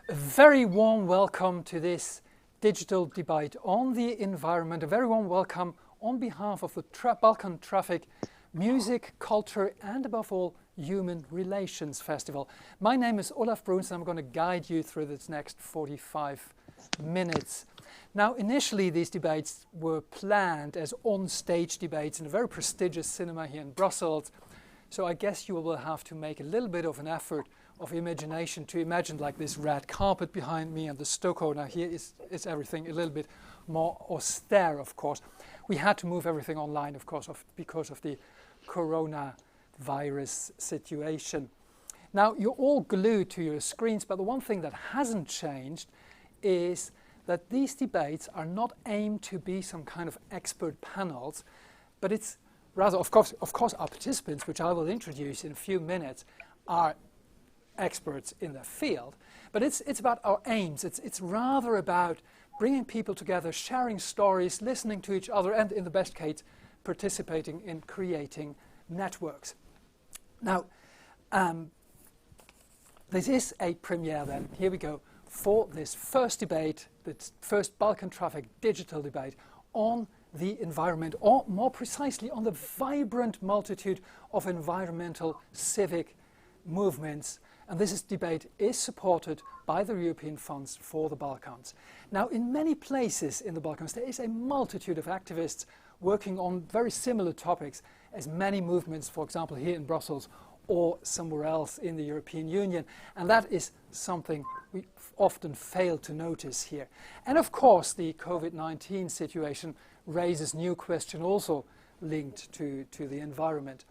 A very warm welcome to this digital debate on the environment. A very warm welcome on behalf of the Balkan Trafik Music, Culture and above all Human Relations Festival. My name is Olaf Bruns and I'm going to guide you through this next 45 minutes. Now initially these debates were planned as on-stage debates in a very prestigious cinema here in Brussels. So I guess you will have to make a little bit of an effort of imagination to imagine like this red carpet behind me and the stucco. Now here is everything a little bit more austere, of course. We had to move everything online, of course, because of the coronavirus situation. Now you're all glued to your screens, but the one thing that hasn't changed is that these debates are not aimed to be some kind of expert panels, but it's rather, of course, our participants, which I will introduce in a few minutes, are experts in their field, but it's about our aims. It's rather about bringing people together, sharing stories, listening to each other, and in the best case, participating in creating networks. Now, this is a premiere then, here we go, for this first debate, the first Balkan Trafik digital debate on the environment, or more precisely on the vibrant multitude of environmental civic movements. And this debate is supported by the European funds for the Balkans. Now, in many places in the Balkans, there is a multitude of activists working on very similar topics as many movements, for example, here in Brussels or somewhere else in the European Union. And that is something we often fail to notice here. And of course, the COVID-19 situation raises new questions also linked to the environment.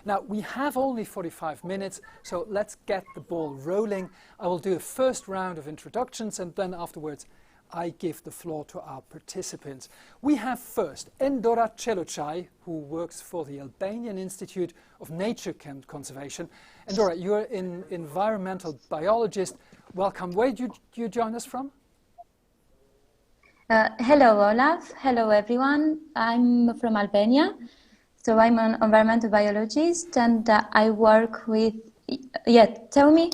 Now, we have only 45 minutes, so let's get the ball rolling. I will do a first round of introductions, and then afterwards I give the floor to our participants. We have first Endora Celucai, who works for the Albanian Institute of Nature Conservation. Endora, you're an environmental biologist. Welcome. Where do you join us from? Hello, Olaf. Hello, everyone. I'm from Albania. So I'm an environmental biologist, and I work with... Yeah, tell me.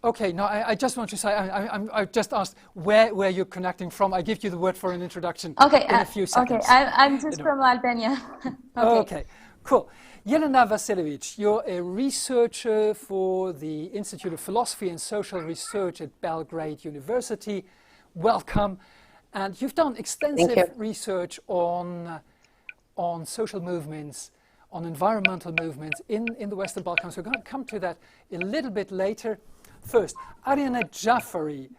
Okay, no, I just want to say, I just asked where you're connecting from. I give you the word for an introduction in a few seconds. Okay, I'm just from Albania. Okay, cool. Jelena Vasiljevic, you're a researcher for the Institute of Philosophy and Social Research at Belgrade University. Welcome. And you've done extensive research on social movements, on environmental movements in the Western Balkans. We're going to come to that a little bit later. First, Ariana Jafari,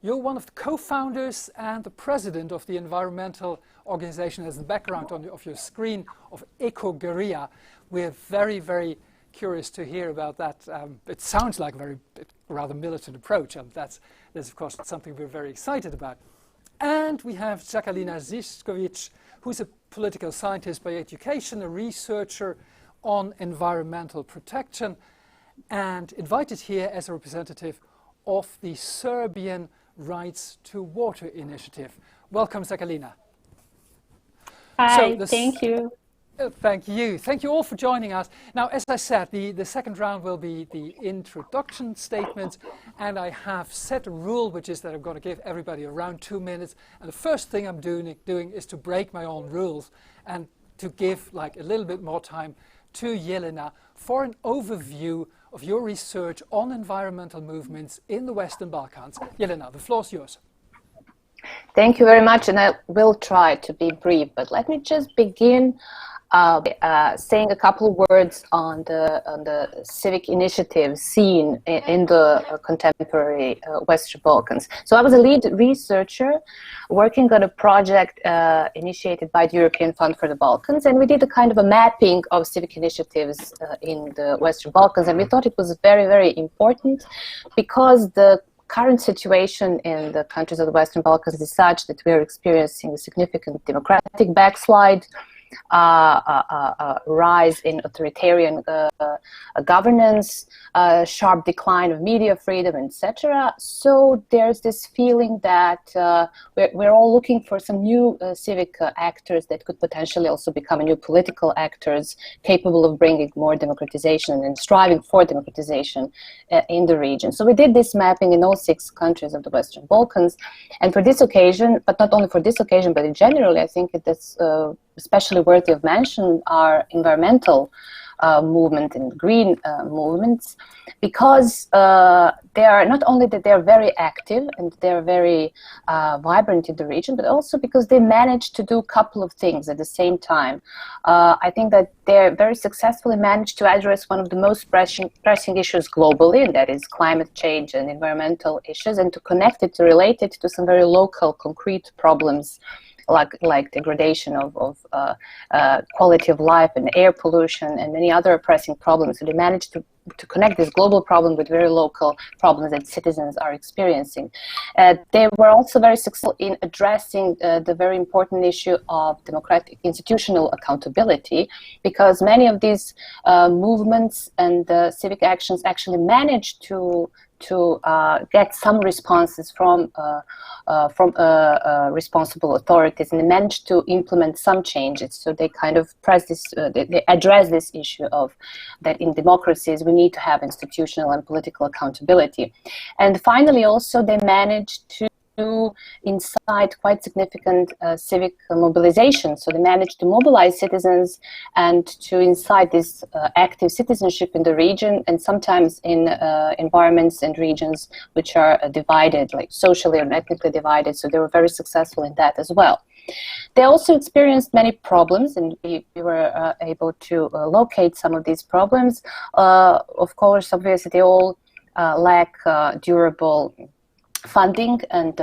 you're one of the co-founders and the president of the environmental organization, as the background of your screen, of Ecoguerilla. We're very, very curious to hear about that. It sounds like a rather militant approach, and that's of course something we're very excited about. And we have Jacalina Ziskovic, who's a political scientist by education, a researcher on environmental protection, and invited here as a representative of the Serbian Rights to Water initiative. Welcome, Jacalina. Hi, thank you. Thank you. Thank you all for joining us. Now, as I said, the second round will be the introduction statements, and I have set a rule, which is that I'm going to give everybody around 2 minutes. And the first thing I'm doing is to break my own rules and to give like a little bit more time to Jelena for an overview of your research on environmental movements in the Western Balkans. Jelena, the floor is yours. Thank you very much, and I will try to be brief, but let me just begin saying a couple of words on the civic initiative scene in the contemporary Western Balkans. So I was a lead researcher working on a project initiated by the European Fund for the Balkans, and we did a kind of a mapping of civic initiatives in the Western Balkans, and we thought it was very, very important because the current situation in the countries of the Western Balkans is such that we are experiencing a significant democratic backslide. rise in authoritarian governance, sharp decline of media freedom, etc. So there's this feeling that we're all looking for some new civic actors that could potentially also become new political actors capable of bringing more democratization and striving for democratization in the region. So we did this mapping in all 6 countries of the Western Balkans. And for this occasion, but not only for this occasion, but in general, I think it is especially worthy of mention are environmental movement and green movements, because they are not only that they are very active and they are very vibrant in the region, but also because they managed to do a couple of things at the same time. I think that they very successfully managed to address one of the most pressing issues globally, and that is climate change and environmental issues, and to connect it, to relate it to some very local, concrete problems like degradation of quality of life and air pollution and many other pressing problems. So they managed to connect this global problem with very local problems that citizens are experiencing. They were also very successful in addressing the very important issue of democratic institutional accountability, because many of these movements and civic actions actually managed to get some responses from responsible authorities, and they managed to implement some changes. So they kind of they address this issue of that in democracies we need to have institutional and political accountability. And finally, also they managed to incite quite significant civic mobilization. So they managed to mobilize citizens and to incite this active citizenship in the region, and sometimes in environments and regions which are divided, like socially or ethnically divided. So they were very successful in that as well. They also experienced many problems, and we were able to locate some of these problems. Of course, obviously, they all lack durable funding and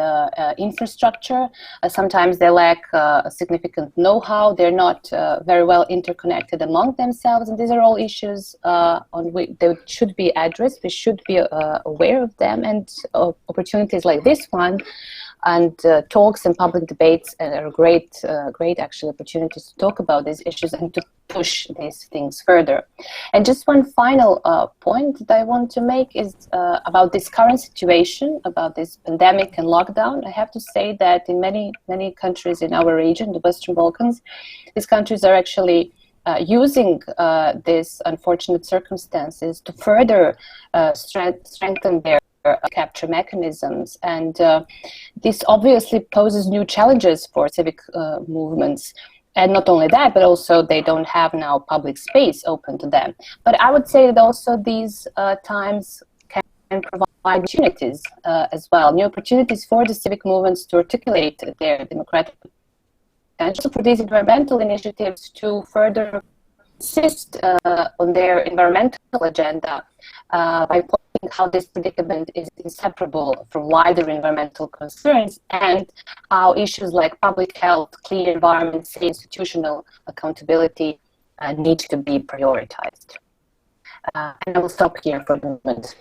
infrastructure. Sometimes they lack significant know-how. They're not very well interconnected among themselves, and these are all issues on which they should be addressed. We should be aware of them, and opportunities like this one and talks and public debates are great actually opportunities to talk about these issues and to push these things further. And just one final point that I want to make is about this current situation, about this pandemic and lockdown. I have to say that in many countries in our region, the Western Balkans, these countries are actually using these unfortunate circumstances to further strengthen their capture mechanisms, and this obviously poses new challenges for civic movements. And not only that, but also they don't have now public space open to them. But I would say that also these times can provide opportunities as well, new opportunities for the civic movements to articulate their democratic potential, for these environmental initiatives to further insist on their environmental agenda by pointing how this predicament is inseparable from wider environmental concerns, and how issues like public health, clean environment, institutional accountability need to be prioritized. And I will stop here for the moment.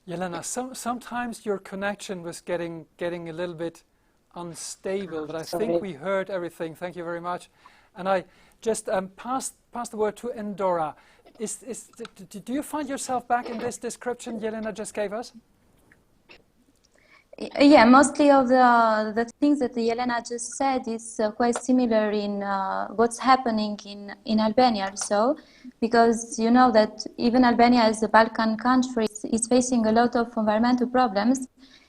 Jelena, sometimes your connection was getting a little bit unstable, but I think we heard everything. Thank you very much. And I just pass the word to Endora. Do you find yourself back in this description Jelena just gave us? Yeah, mostly of the things that Jelena just said is quite similar in what's happening in Albania also, because you know that even Albania as a Balkan country is facing a lot of environmental problems,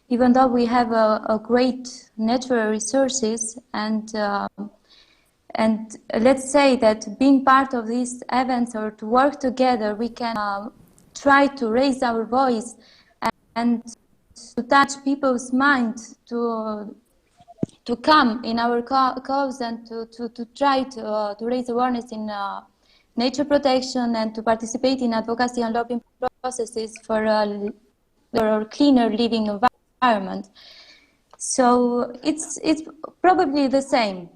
even though we have a great natural resources, and let's say that being part of these events or to work together, we can try to raise our voice and to touch people's minds to come in our cause and to try to raise awareness in nature protection and to participate in advocacy and lobbying processes for a cleaner living environment. So it's probably the same.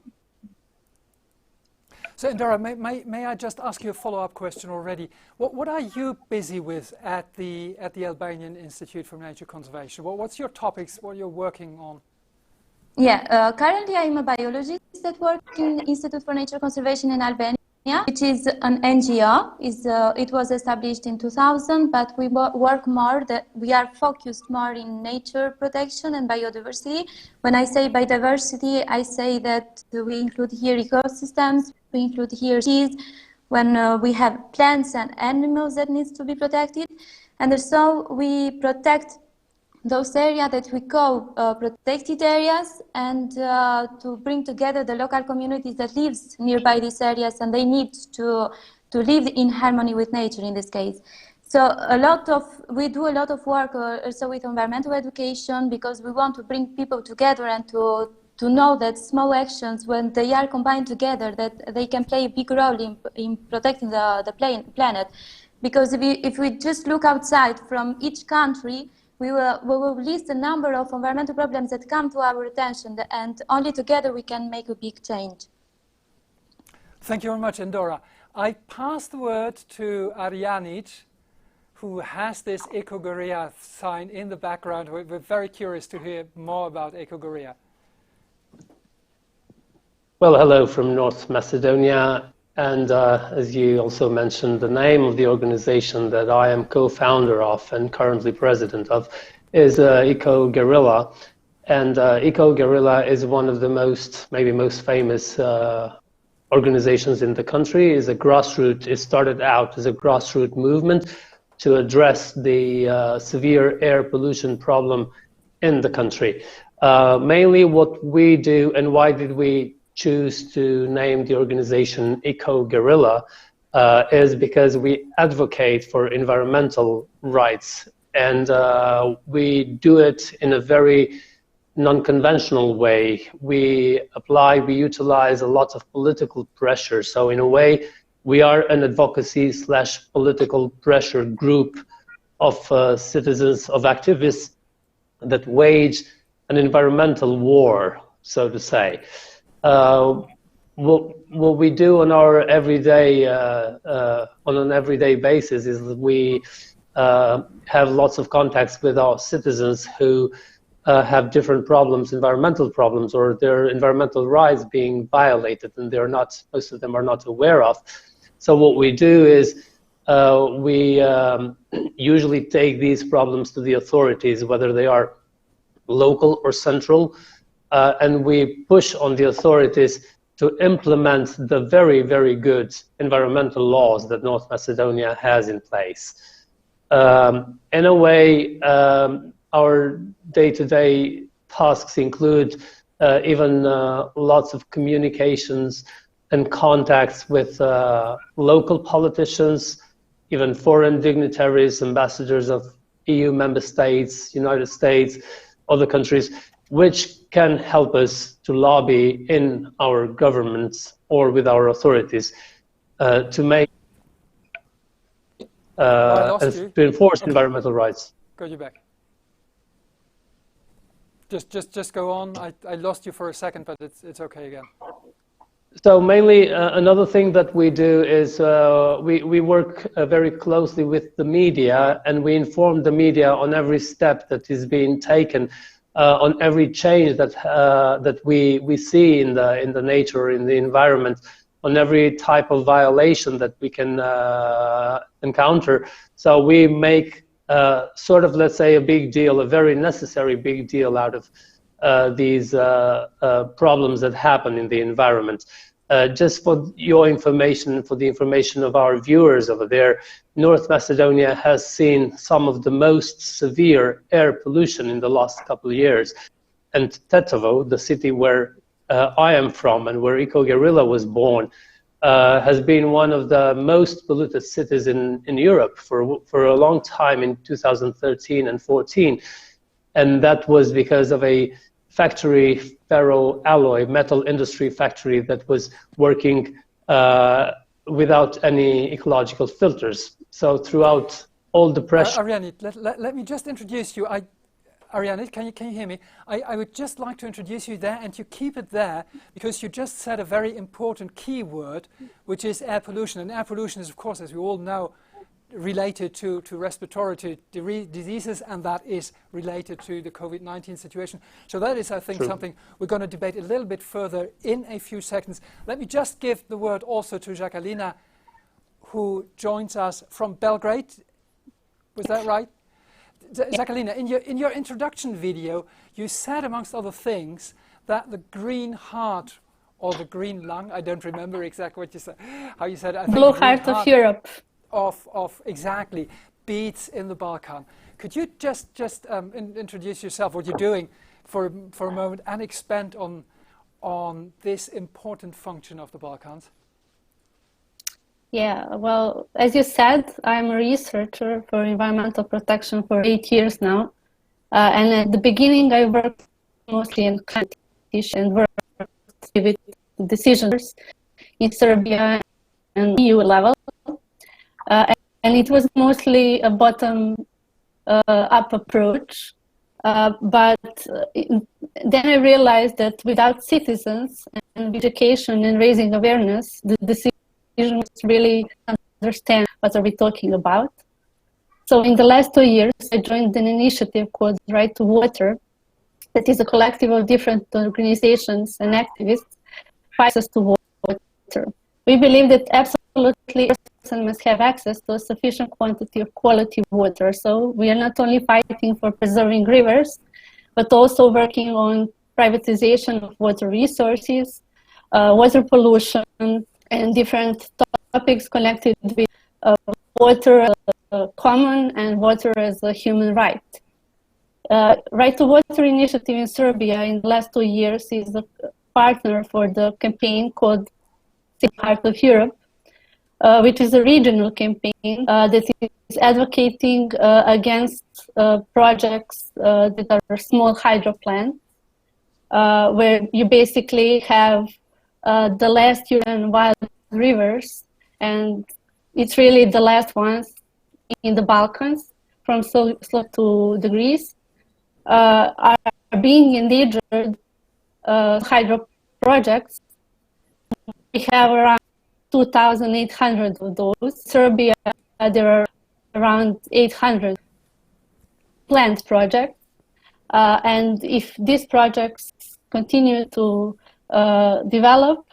So, Endora, may I just ask you a follow-up question already? What are you busy with at the Albanian Institute for Nature Conservation? What's your topics? What you're working on? Currently I'm a biologist that works in Institute for Nature Conservation in Albania, which is an NGO. It was established in 2000, but we work more, we are focused more in nature protection and biodiversity. When I say biodiversity, I say that we include here ecosystems, we include here trees, when we have plants and animals that needs to be protected. And so we protect those areas that we call protected areas, and to bring together the local communities that lives nearby these areas, and they need to live in harmony with nature in this case. So we do a lot of work also with environmental education, because we want to bring people together and to know that small actions, when they are combined together, that they can play a big role in protecting the planet. Because if we just look outside from each country, we will list a number of environmental problems that come to our attention, and only together we can make a big change. Thank you very much, Endora. I pass the word to Arianic, who has this Ecogoria sign in the background. We're very curious to hear more about Ecogoria. Well, hello from North Macedonia. And as you also mentioned, the name of the organization that I am co-founder of and currently president of is Ecoguerrilla. And Ecoguerrilla is one of the most famous organizations in the country. It started out as a grassroots movement to address the severe air pollution problem in the country. Mainly what we do, and why did we choose to name the organization Ecoguerrilla, is because we advocate for environmental rights, and we do it in a very non-conventional way. We utilize a lot of political pressure. So in a way, we are an advocacy/political pressure group of citizens, of activists that wage an environmental war, so to say. What we do on our everyday on an everyday basis is that we have lots of contacts with our citizens who have different problems, environmental problems, or their environmental rights being violated, and most of them are not aware of. So what we do is we usually take these problems to the authorities, whether they are local or central. And we push on the authorities to implement the very, very good environmental laws that North Macedonia has in place. In a way, our day-to-day tasks include even lots of communications and contacts with local politicians, even foreign dignitaries, ambassadors of EU member states, United States, other countries, which can help us to lobby in our governments or with our authorities to make to enforce environmental rights. Got you back. Just go on. I lost you for a second, but it's okay again. So mainly another thing that we do is we work very closely with the media, and we inform the media on every step that is being taken, on every change that we see in the nature, in the environment, on every type of violation that we can encounter. So we make sort of, let's say, a big deal, a very necessary big deal out of these problems that happen in the environment. Just for your information, for the information of our viewers over there, North Macedonia has seen some of the most severe air pollution in the last couple of years. And Tetovo, the city where I am from and where Ecoguerrilla was born, has been one of the most polluted cities in Europe for a long time, in 2013 and 14. And that was because of a factory, ferroalloy metal industry factory that was working without any ecological filters. So throughout all the pressure... Arianit, let me just introduce you. Arianit, can you hear me? I would just like to introduce you there, and you keep it there, because you just said a very important key word, which is air pollution. And air pollution is, of course, as we all know, related to respiratory diseases, and that is related to the COVID-19 situation. So that is, I think, something we're going to debate a little bit further in a few seconds. Let me just give the word also to Jacqueline, who joins us from Belgrade. Was that right? Jacqueline, in your introduction video, you said, amongst other things, that the green heart or the green lung, I don't remember exactly what you said, how you said it. I think Blue heart of Europe. Of exactly, beats in the Balkan. Could you just introduce yourself, what you're doing for a moment, and expand on this important function of the Balkans? Yeah, well, as you said, I'm a researcher for environmental protection for 8 years now. And at the beginning, I worked mostly in competition and worked with decisions in Serbia and EU level. And it was mostly a bottom-up approach. But then I realized that without citizens and education and raising awareness, the decision was really understand what are we talking about. So in the last 2 years, I joined an initiative called Right to Water, that is a collective of different organizations and activists for access to water. We believe that absolutely every person must have access to a sufficient quantity of quality water. So we are not only fighting for preserving rivers, but also working on privatization of water resources, water pollution, and different topics connected with water common and water as a human right. Right to Water initiative in Serbia in the last 2 years is a partner for the campaign called Civic Heart of Europe, which is a regional campaign that is advocating against projects that are small hydro plants, where you basically have the last European wild rivers, and it's really the last ones in the Balkans, from Slovakia to the Greece, are being endangered hydro projects. We have around 2,800 of those. Serbia, there are around 800 planned projects. And if these projects continue to develop,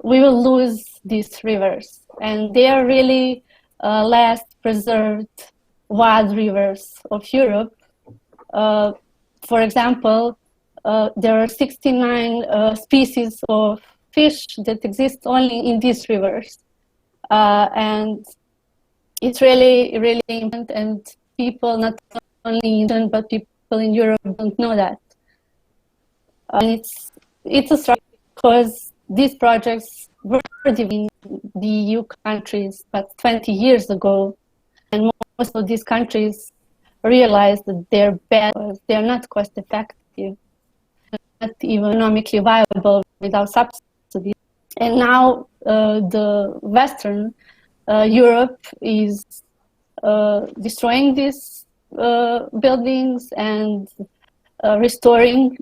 we will lose these rivers. And they are really last preserved wild rivers of Europe. For example, there are 69 species of fish that exist only in these rivers. And it's really, really important, and people, not only in but people in Europe don't know that. And it's a struggle because these projects were in the EU countries, but 20 years ago, and most of these countries realized that they're bad, they're not cost effective, not even economically viable without subsidies. And now the Western Europe is destroying these buildings and restoring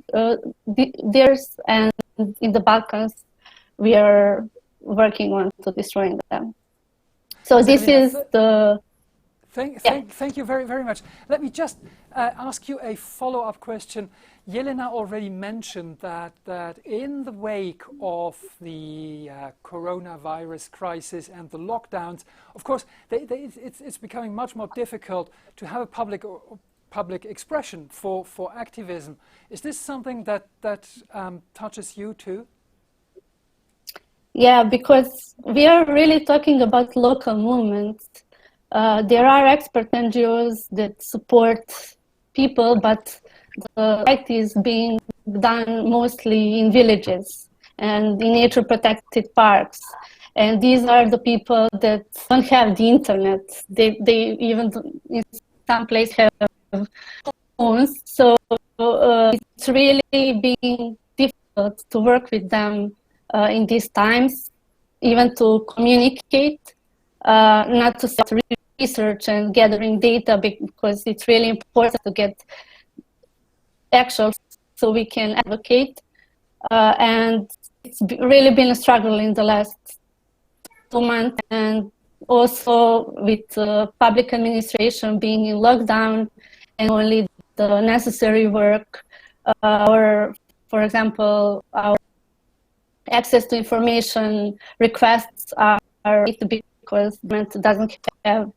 theirs, and in the Balkans we are working on to destroying them. So this is the... Thank you very, very much. Let me just ask you a follow-up question. Jelena already mentioned that in the wake of the coronavirus crisis and the lockdowns, of course, it's becoming much more difficult to have a public expression for activism. Is this something that touches you too? Yeah, because we are really talking about local movements. There are expert NGOs that support people, but the fight is being done mostly in villages and in nature protected parks. And these are the people that don't have the internet. They even in some places have phones. So it's really being difficult to work with them in these times, even to communicate, not to start research and gathering data, because it's really important to get actual so we can advocate. And it's really been a struggle in the last 2 months, and also with public administration being in lockdown and only the necessary work, or, for example, our access to information requests are because the government doesn't have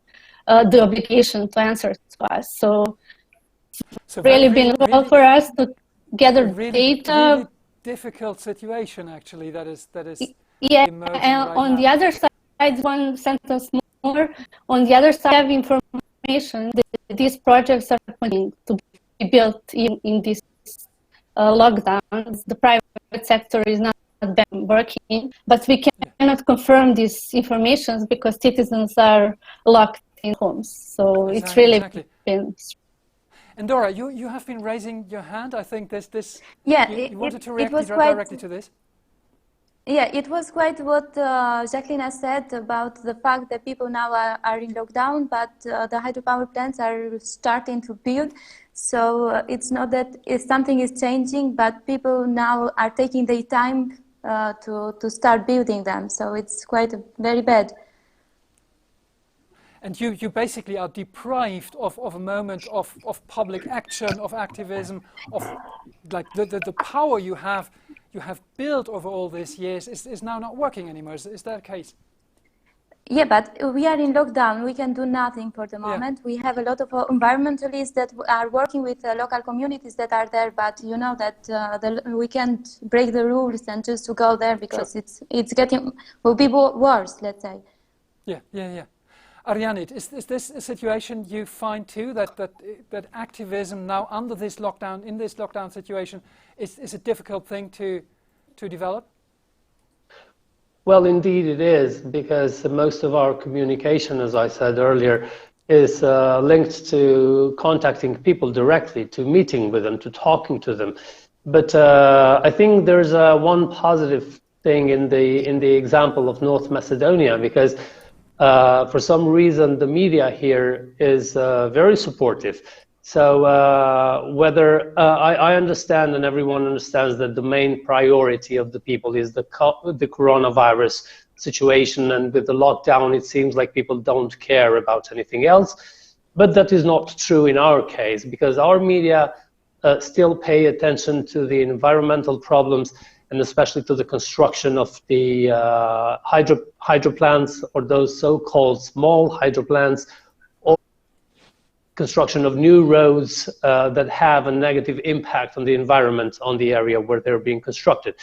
the obligation to answer to us. So really been well for us to gather data. Really difficult situation, actually, that is yeah, emerging and right on now. the other side, one sentence more, on the other side of information, these projects are going to be built in this lockdown. The private sector is not working, but we cannot confirm these informations because citizens are locked in homes. So it's really been... And Dora, you have been raising your hand. I think this yeah, you wanted to react directly to this. Yeah, it was quite what Jacqueline has said about the fact that people now are in lockdown, but the hydropower plants are starting to build. So it's not that something is changing, but people now are taking their time to start building them. So it's quite very bad. And you basically are deprived of a moment of public action, of activism, of like the power you have built over all these years is now not working anymore. Is that the case? Yeah, but we are in lockdown. We can do nothing for the moment. Yeah. We have a lot of environmentalists that are working with local communities that are there, but you know that we can't break the rules and just to go there because will be worse, let's say. Yeah. Arianit, is this a situation you find too, that activism now under this lockdown, in this lockdown situation, is a difficult thing to develop? Well, indeed it is, because most of our communication, as I said earlier, is linked to contacting people directly, to meeting with them, to talking to them. But I think there's one positive thing in the example of North Macedonia, because for some reason, the media here is very supportive. So whether I understand, and everyone understands, that the main priority of the people is the coronavirus situation, and with the lockdown, it seems like people don't care about anything else. But that is not true in our case, because our media still pay attention to the environmental problems, and especially to the construction of the hydro plants, or those so-called small hydro plants, or construction of new roads that have a negative impact on the environment on the area where they're being constructed.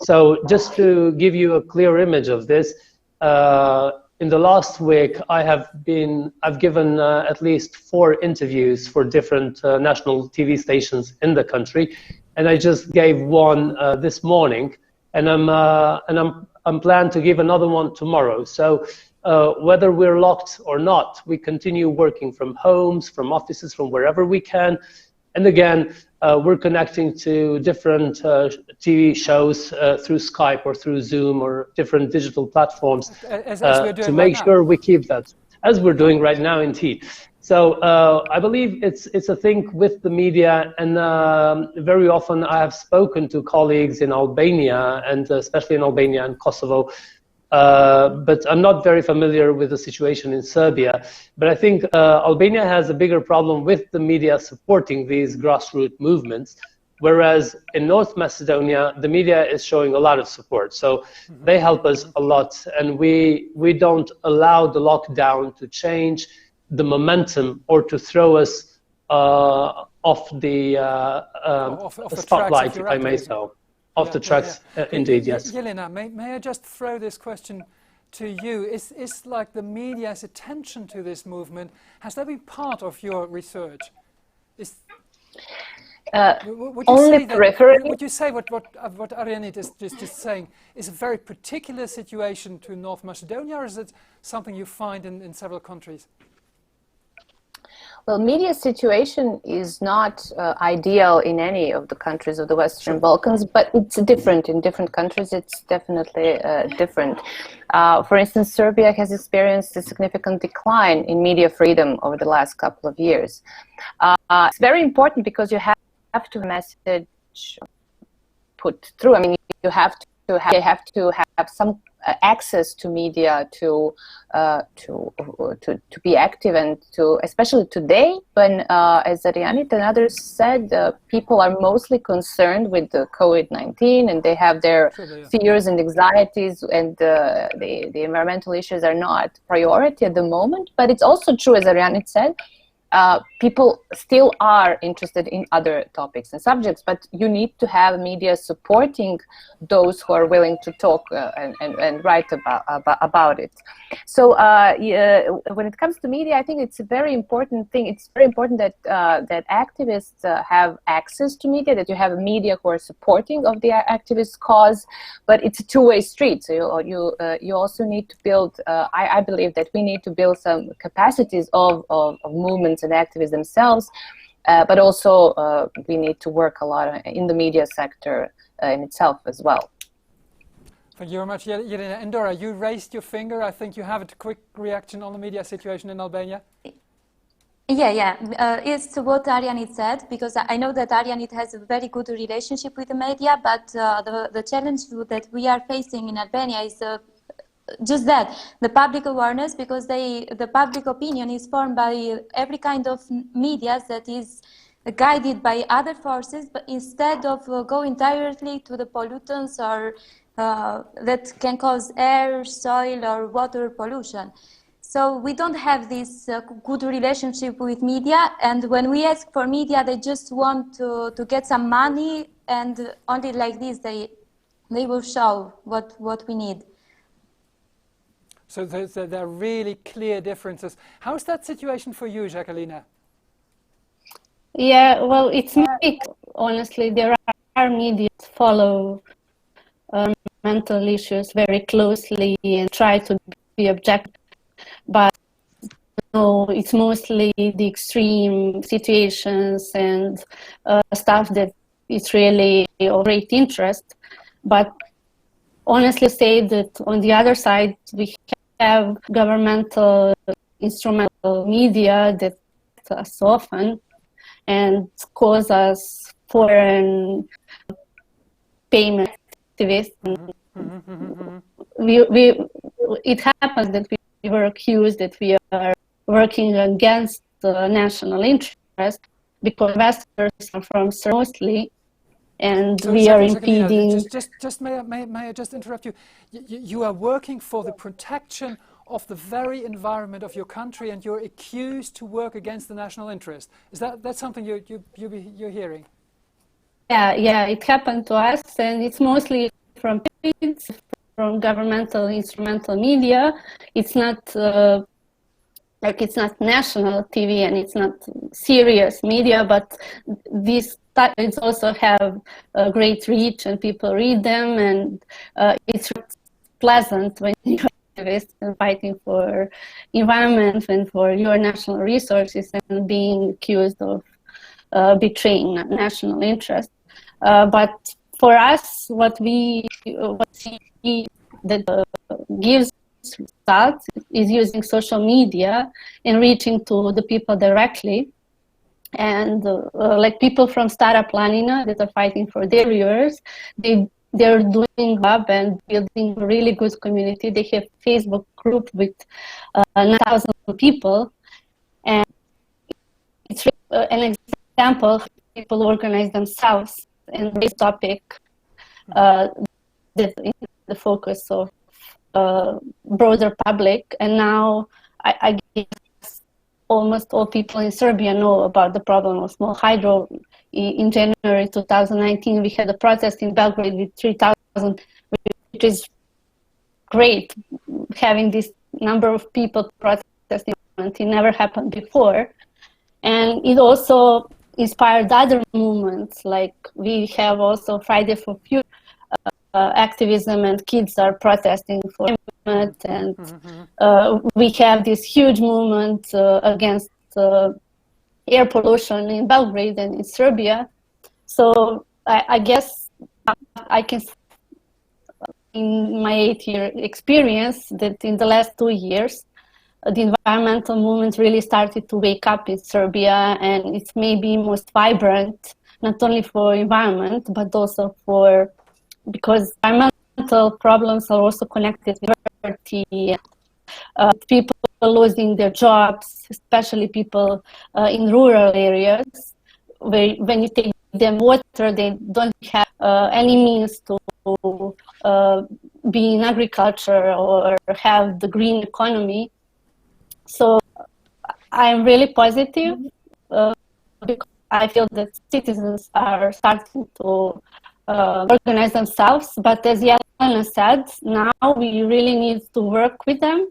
So just to give you a clear image of this, in the last week I've given at least 4 interviews for different national TV stations in the country. And I just gave one this morning, and I'm planning to give another one tomorrow. So whether we're locked or not, we continue working from homes, from offices, from wherever we can. And again, we're connecting to different TV shows through Skype or through Zoom or different digital platforms to make sure we keep that, as we're doing right now, indeed. So I believe it's a thing with the media, and very often I have spoken to colleagues in Albania, and especially in Albania and Kosovo, but I'm not very familiar with the situation in Serbia. But I think Albania has a bigger problem with the media supporting these grassroots movements, whereas in North Macedonia, the media is showing a lot of support. So they help us a lot, and we don't allow the lockdown to change the momentum or to throw us off the spotlight, if I may so, off the tracks. Indeed, yes. Jelena, may I just throw this question to you? Is like the media's attention to this movement, has that been part of your research? Would you say what Arianit is just saying is a very particular situation to North Macedonia, or is it something you find in several countries? Well, media situation is not ideal in any of the countries of the Western Balkans, but it's different in different countries. It's definitely different. For instance, Serbia has experienced a significant decline in media freedom over the last couple of years. It's very important because you have to have a message put through. I mean, you have have some access to media to be active, and to, especially today when, as Arianit and others said, people are mostly concerned with the COVID-19, and they have their fears and anxieties, and the environmental issues are not priority at the moment. But it's also true, as Arianit said, people still are interested in other topics and subjects, but you need to have media supporting those who are willing to talk and write about it. So when it comes to media, I think it's a very important thing. It's very important that that activists have access to media, that you have media who are supporting of the activist cause, but it's a two-way street. So you also need to build, I believe that we need to build some capacities of movements and activists themselves, but also we need to work a lot in the media sector in itself as well. Thank you very much, Jelena. And Dora, you raised your finger. I think you have a quick reaction on the media situation in Albania. It's what Arianit said, because I know that Arianit has a very good relationship with the media, but the challenge that we are facing in Albania is just that, the public awareness, because the public opinion is formed by every kind of media that is guided by other forces, but instead of going directly to the pollutants or that can cause air, soil or water pollution. So we don't have this good relationship with media, and when we ask for media, they just want to get some money, and only like this they will show what we need. So there are really clear differences. How's that situation for you, Jacqueline? Yeah, well, it's mixed. Honestly, there are media that follow mental issues very closely and try to be objective, but it's mostly the extreme situations and stuff that is really of great interest. But honestly, say that on the other side, we have governmental instrumental media that us often and cause us foreign payment activists. It happens that we were accused that we are working against the national interest because investors are from mostly, and so we are impeding. May I just interrupt you? You are working for the protection of the very environment of your country, and you're accused to work against the national interest. Is that's something you're hearing? Yeah, it happened to us, and it's mostly from governmental instrumental media. It's not it's not national TV and it's not serious media, but these titles also have a great reach and people read them, and it's pleasant when you're activist and fighting for environment and for your national resources and being accused of betraying national interest. But for us, what we see that gives results is using social media and reaching to the people directly. And like people from Stara Planina that are fighting for their viewers, they're doing job and building a really good community. They have a Facebook group with 9,000 people, and it's an example how people organize themselves and this topic that in the focus of broader public. And now I guess almost all people in Serbia know about the problem of small hydro. In January 2019, we had a protest in Belgrade with 3,000, which is great. Having this number of people protesting, it never happened before. And it also inspired other movements, like we have also Friday for Future activism, and kids are protesting for climate, and we have this huge movement against air pollution in Belgrade and in Serbia. So I guess I can, in my 8-year experience, that in the last 2 years, the environmental movement really started to wake up in Serbia, and it's maybe most vibrant, not only for environment, but also because environmental environmental problems are also connected with poverty, people losing their jobs, especially people in rural areas, where when you take them water, they don't have any means to be in agriculture or have the green economy. So I'm really positive because I feel that citizens are starting to organize themselves. But as Jelena said, now we really need to work with them,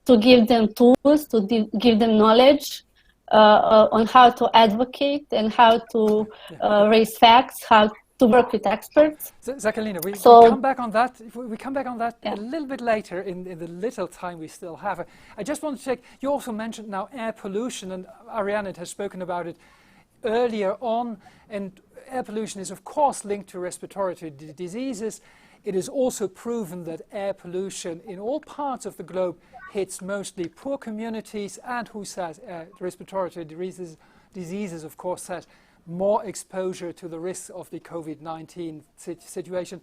to give them tools, to give them knowledge on how to advocate and how to raise facts, how to work with experts. Jacqueline, we come back on that. We come back on that a little bit later in the little time we still have. I just want to check, you also mentioned now air pollution, and Ariane has spoken about it earlier on, and air pollution is of course linked to respiratory diseases. It is also proven that air pollution in all parts of the globe hits mostly poor communities, and who says respiratory diseases of course has more exposure to the risks of the COVID-19 situation.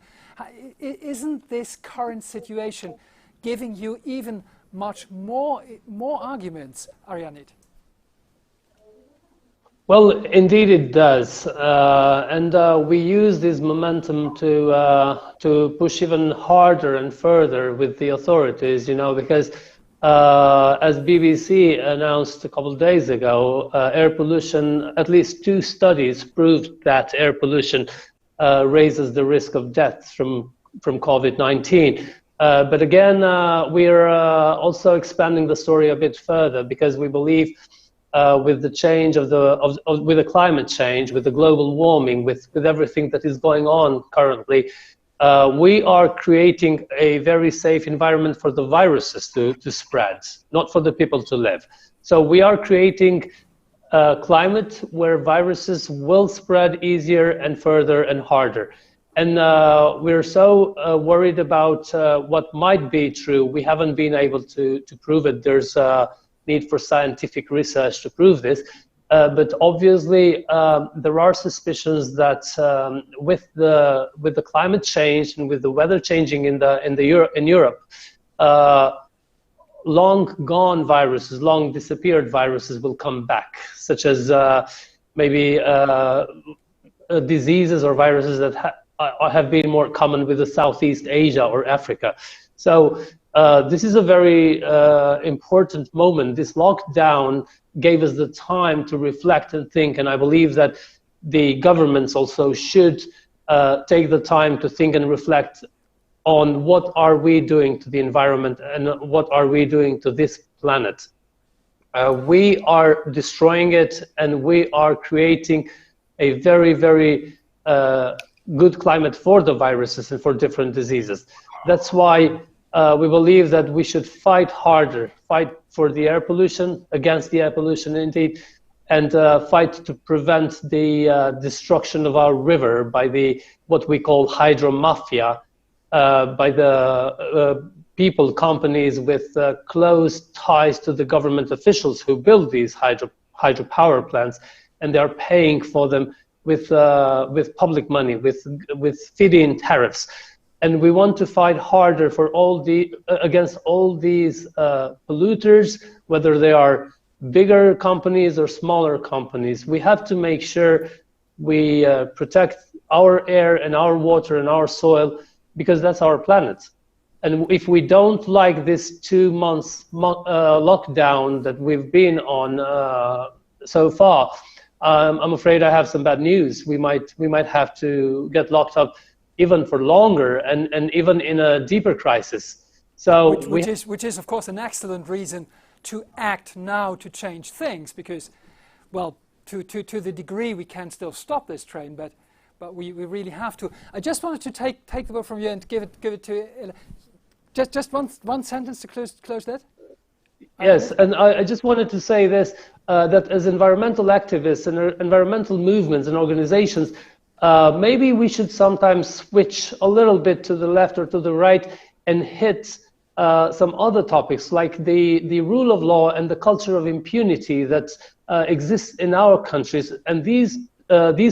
Isn't this current situation giving you even much more arguments, Ariane? Well, indeed it does, and we use this momentum to push even harder and further with the authorities, you know, because as BBC announced a couple of days ago, air pollution, at least 2 studies proved that air pollution raises the risk of deaths from COVID-19. But again, we're also expanding the story a bit further, because we believe with the change with the climate change, with the global warming, with everything that is going on currently, we are creating a very safe environment for the viruses to spread, not for the people to live. So we are creating a climate where viruses will spread easier and further and harder. And we're so worried about what might be true. We haven't been able to prove it. There's a need for scientific research to prove this. But obviously, there are suspicions that with the climate change and with the weather changing in Europe, long gone viruses, long disappeared viruses will come back, such as maybe diseases or viruses that have been more common with the Southeast Asia or Africa. So this is a very important moment. This lockdown gave us the time to reflect and think, and I believe that the governments also should take the time to think and reflect on what are we doing to the environment and what are we doing to this planet. We are destroying it, and we are creating a very, very good climate for the viruses and for different diseases. That's why we believe that we should fight harder, fight for the air pollution, against the air pollution indeed, and fight to prevent the destruction of our river by what we call hydro mafia, by the people, companies with close ties to the government officials who build these hydropower plants, and they are paying for them with public money, with feed-in tariffs. And we want to fight harder for against all these polluters, whether they are bigger companies or smaller companies. We have to make sure we protect our air and our water and our soil, because that's our planet. And if we don't like this 2 months lockdown that we've been on so far, I'm afraid I have some bad news. We might have to get locked up even for longer, and even in a deeper crisis. So which is of course an excellent reason to act now to change things, because, well, to the degree we can still stop this train, but we really have to. I just wanted to take the word from you and give it to just one sentence to close that. Yes, and I just wanted to say this, that as environmental activists and environmental movements and organizations, maybe we should sometimes switch a little bit to the left or to the right and hit some other topics, like the rule of law and the culture of impunity that exists in our countries. And these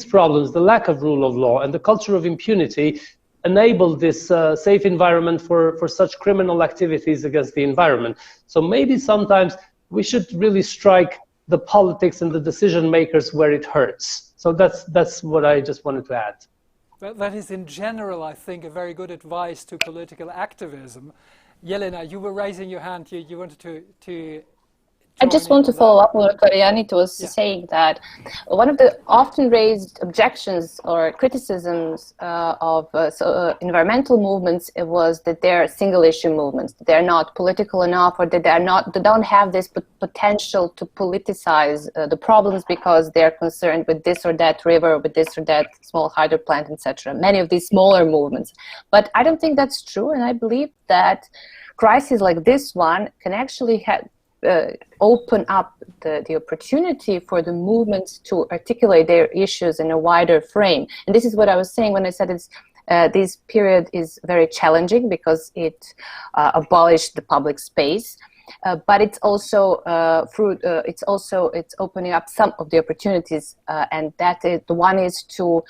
problems, the lack of rule of law and the culture of impunity, enable this safe environment for such criminal activities against the environment. So maybe sometimes we should really strike the politics and the decision makers where it hurts. So that's what I just wanted to add. Well, that is in general, I think, a very good advice to political activism. Jelena, you were raising your hand. You wanted to I just want to follow up on what Karianit was saying, that one of the often raised objections or criticisms of environmental movements was that they're single issue movements, that they're not political enough, or that they don't have this potential to politicize the problems because they're concerned with this or that river, with this or that small hydro plant, etc. Many of these smaller movements. But I don't think that's true, and I believe that crises like this one can actually open up the opportunity for the movements to articulate their issues in a wider frame. And this is what I was saying when I said this period is very challenging because it abolished the public space. But it's also it's opening up some of the opportunities, and that is, the one is to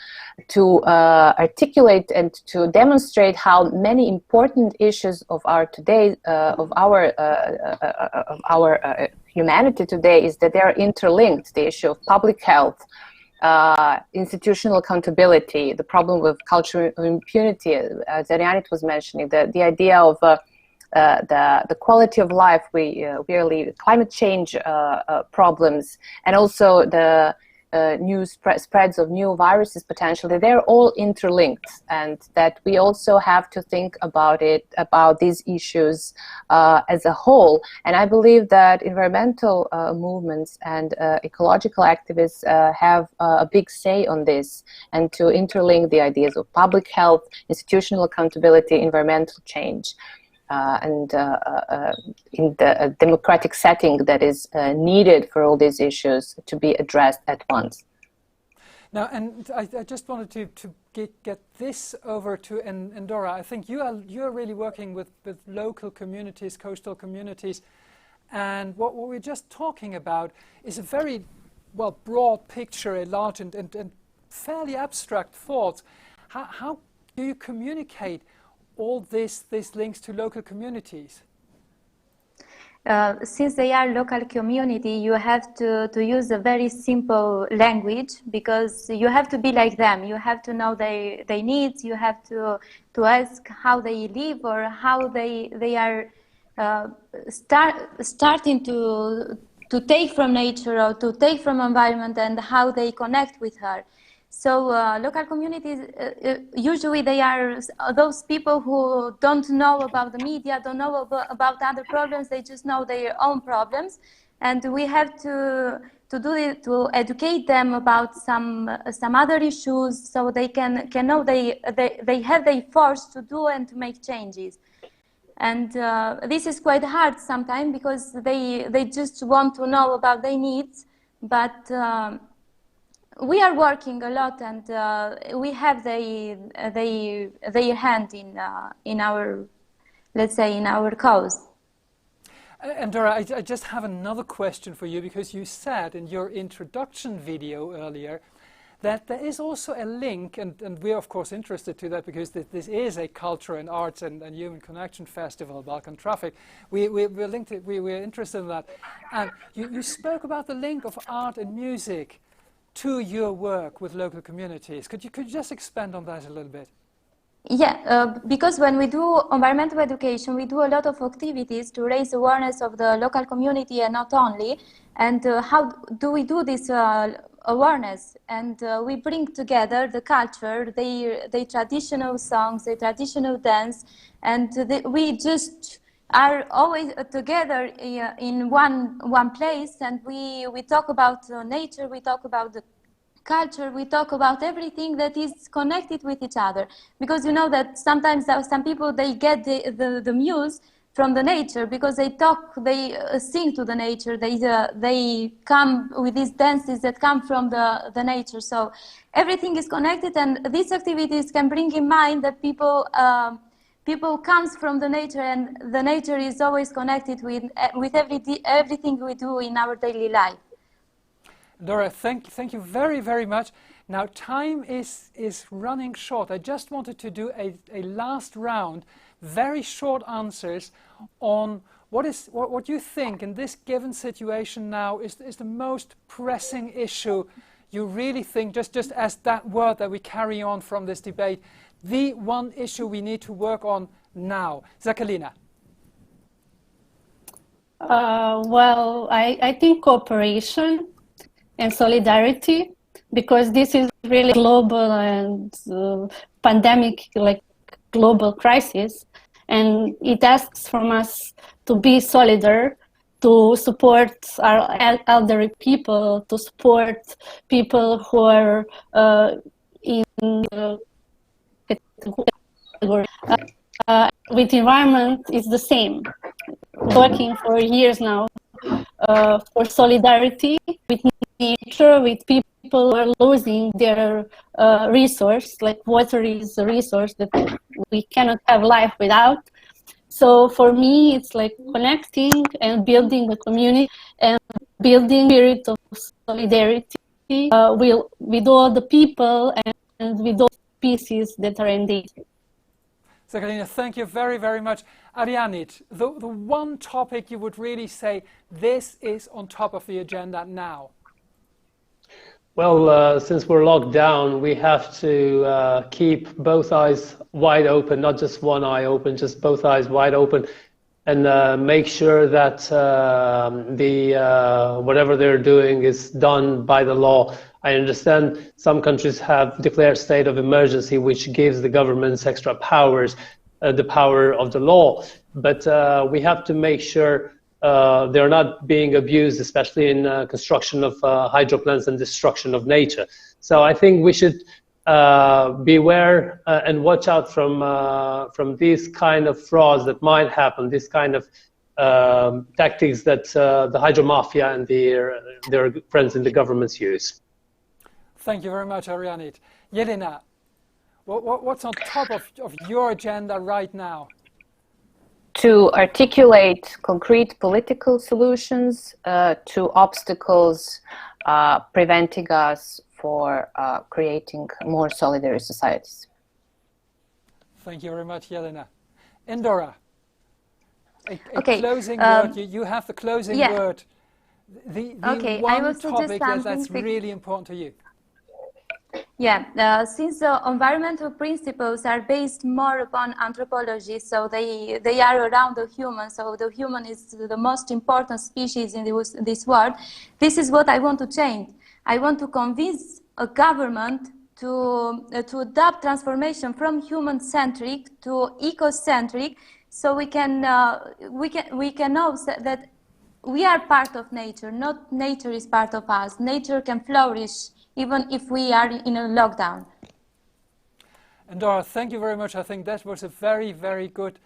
articulate and to demonstrate how many important issues of our humanity today is that they are interlinked. The issue of public health, institutional accountability, the problem with cultural impunity, as Arianit was mentioning, the idea of the quality of life, really climate change problems, and also the new spreads of new viruses potentially, they're all interlinked, and that we also have to think about these issues as a whole. And I believe that environmental movements and ecological activists have a big say on this, and to interlink the ideas of public health, institutional accountability, environmental change. And in the democratic setting that is needed for all these issues to be addressed at once. Now, and I just wanted to get this over to Endora. I think you are really working with local communities, coastal communities, and what we're just talking about is a very broad picture, a large and fairly abstract thoughts. How do you communicate all these links to local communities? Since they are local community, you have to use a very simple language, because you have to be like them. You have to know their needs. You have to ask how they live, or how they are starting to take from nature or to take from environment, and how they connect with her. So local communities, usually they are those people who don't know about the media, don't know about other problems, they just know their own problems. And we have to do it, to educate them about some other issues, so they can know they have the force to do and to make changes. And this is quite hard sometimes, because they just want to know about their needs, but we are working a lot, and we have their hand in our, let's say, in our cause. And Dora, I just have another question for you, because you said in your introduction video earlier that there is also a link, and we're of course interested to that, because this is a culture and arts and human connection festival, Balkan Trafik. We're linked. We're interested in that, and you spoke about the link of art and music to your work with local communities. Could you just expand on that a little bit? Yeah, because when we do environmental education, we do a lot of activities to raise awareness of the local community, and not only. And how do we do this awareness? And we bring together the culture, the traditional songs, the traditional dance, and we just are always together in one place, and we talk about nature, we talk about the culture, we talk about everything that is connected with each other. Because you know that sometimes some people, they get the muse from the nature, because they sing to the nature, they come with these dances that come from the nature. So everything is connected, and these activities can bring in mind that people comes from the nature, and the nature is always connected with everything we do in our daily life. Dora, thank you very, very much. Now, time is running short. I just wanted to do a last round, very short answers on what you think in this given situation now is the most pressing issue you really think, just as that word that we carry on from this debate, the one issue we need to work on now. Zakhalina. Well, I think cooperation and solidarity, because this is really global and pandemic, like global crisis, and it asks from us to be solidar, to support our elderly people, to support people who are in category. With environment, it's the same. Working for years now for solidarity with nature, with people who are losing their resource, like water is a resource that we cannot have life without. So for me, it's like connecting and building a community and building spirit of solidarity with all the people and with all species that are endangered. Zakhalina, thank you very, very much. Arianit, the one topic you would really say this is on top of the agenda now? Well, since we're locked down, we have to keep both eyes wide open, not just one eye open, just both eyes wide open, and make sure that whatever they're doing is done by the law. I understand some countries have declared state of emergency, which gives the governments extra powers, the power of the law. But we have to make sure they're not being abused, especially in construction of hydro plants and destruction of nature. So I think we should beware and watch out from these kind of frauds that might happen, this kind of tactics that the hydro mafia and their friends in the governments use. Thank you very much, Arianit. Jelena, what's on top of your agenda right now? To articulate concrete political solutions to obstacles preventing us for creating more solidary societies. Thank you very much, Jelena. Indora, a closing word. You have the closing word. The one topic that's really important to you. Yeah, since the environmental principles are based more upon anthropology, so they are around the human, so the human is the most important species in this world, this is what I want to change. I want to convince a government to adopt transformation from human-centric to eco-centric, so we can know that we are part of nature, not nature is part of us. Nature can flourish even if we are in a lockdown. And Dora, thank you very much. I think that was a very, very good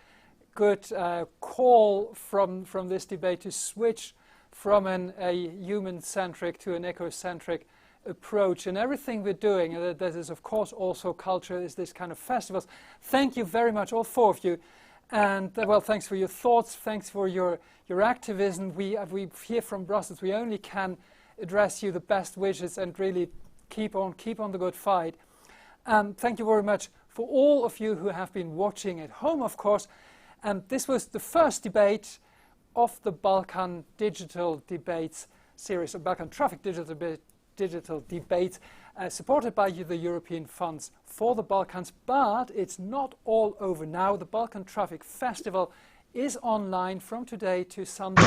call from this debate to switch from a human-centric to an eco-centric approach. And everything we're doing, and that is of course also culture, is this kind of festivals. Thank you very much, all four of you. And well, thanks for your thoughts. Thanks for your activism. We here from Brussels, we only can address you the best wishes and really keep on the good fight. Thank you very much for all of you who have been watching at home, of course. This was the first debate of the Balkan Digital Debates series, of Balkan Trafik Digital Debates, supported by the European funds for the Balkans. But it's not all over now. The Balkan Trafik Festival is online from today to Sunday.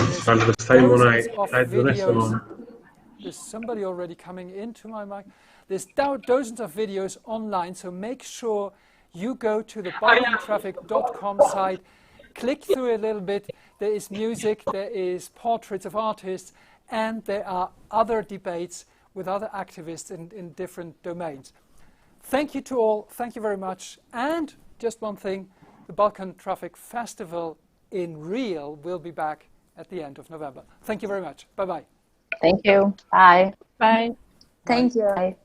There's somebody already coming into my mic. There's dozens of videos online, so make sure you go to the balkantrafik.com site, click through it a little bit. There is music, there is portraits of artists, and there are other debates with other activists in different domains. Thank you to all. Thank you very much. And just one thing, the Balkan Trafik Festival in real will be back at the end of November. Thank you very much. Bye-bye. Thank you. Bye. Bye. Thank you. Bye.